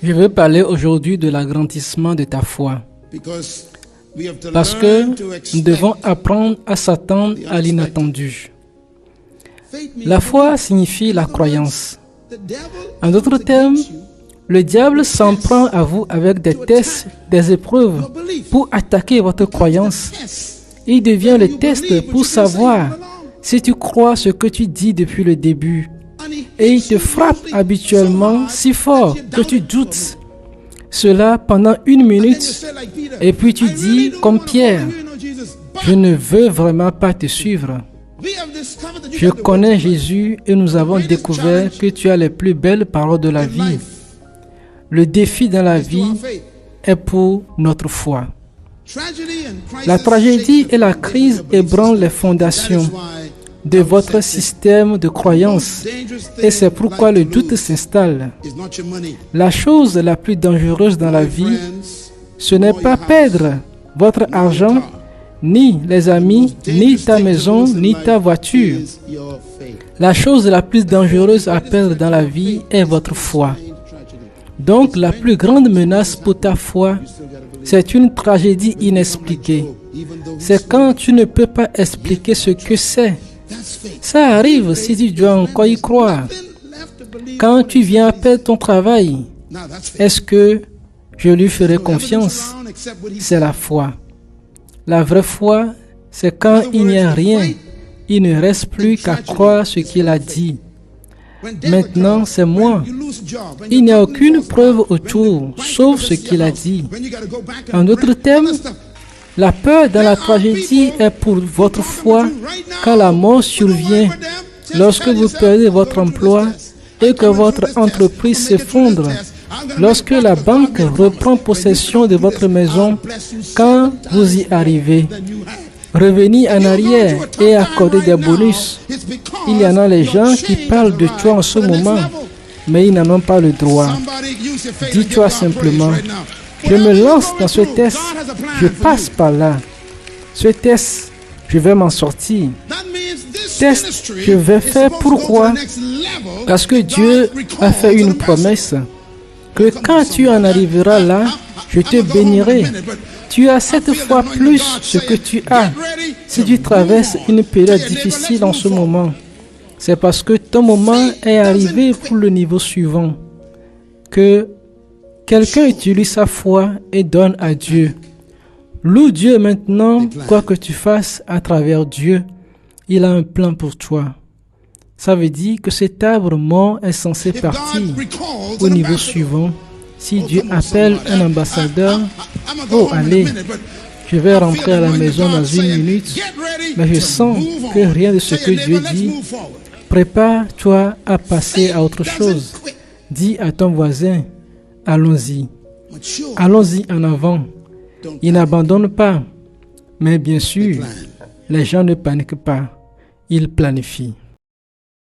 Je veux parler aujourd'hui de l'agrandissement de ta foi. Parce que nous devons apprendre à s'attendre à l'inattendu. La foi signifie la croyance. En d'autres termes, le diable s'en prend à vous avec des tests, des épreuves pour attaquer votre croyance. Il devient le test pour savoir si tu crois ce que tu dis depuis le début. Et il te frappe habituellement si fort que tu doutes. Cela pendant 1 minute, et puis tu dis comme Pierre, je ne veux vraiment pas te suivre. Je connais Jésus et nous avons découvert que tu as les plus belles paroles de la vie. Le défi dans la vie est pour notre foi. La tragédie et la crise ébranlent les fondations de votre système de croyance et c'est pourquoi le doute s'installe. La chose la plus dangereuse dans la vie, ce n'est pas perdre votre argent, ni les amis, ni ta maison, ni ta voiture. La chose la plus dangereuse à perdre dans la vie est votre foi. Donc la plus grande menace pour ta foi, c'est une tragédie inexpliquée. C'est quand tu ne peux pas expliquer ce que c'est. Ça arrive si tu dois encore y croire. Quand tu viens à perdre ton travail, est-ce que je lui ferai confiance? C'est la foi. La vraie foi, c'est quand il n'y a rien, il ne reste plus qu'à croire ce qu'il a dit. Maintenant, c'est moi. Il n'y a aucune preuve autour, sauf ce qu'il a dit. En d'autres termes, la peur dans la tragédie est pour votre foi quand la mort survient, lorsque vous perdez votre emploi et que votre entreprise s'effondre, lorsque la banque reprend possession de votre maison, quand vous y arrivez. Revenir en arrière et accorder des bonus. Il y en a les gens qui parlent de toi en ce moment, mais ils n'en ont pas le droit. Dis-toi simplement, je me lance dans ce test, je passe par là. Ce test, je vais m'en sortir. Test, je vais faire pourquoi? Parce que Dieu a fait une promesse que quand tu en arriveras là, je te bénirai. Tu as 7 fois plus ce que tu as. Si tu traverses une période difficile en ce moment, c'est parce que ton moment est arrivé pour le niveau suivant. Que quelqu'un utilise sa foi et donne à Dieu. Loue Dieu maintenant, quoi que tu fasses à travers Dieu, il a un plan pour toi. Ça veut dire que cet arbre mort est censé partir au niveau suivant. Si Dieu appelle un ambassadeur, oh allez, je vais rentrer à la maison dans 1 minute, mais je sens que rien de ce que Dieu dit, prépare-toi à passer à autre chose. Dis à ton voisin, allons-y, allons-y en avant. Il n'abandonne pas, mais bien sûr, les gens ne paniquent pas, ils planifient.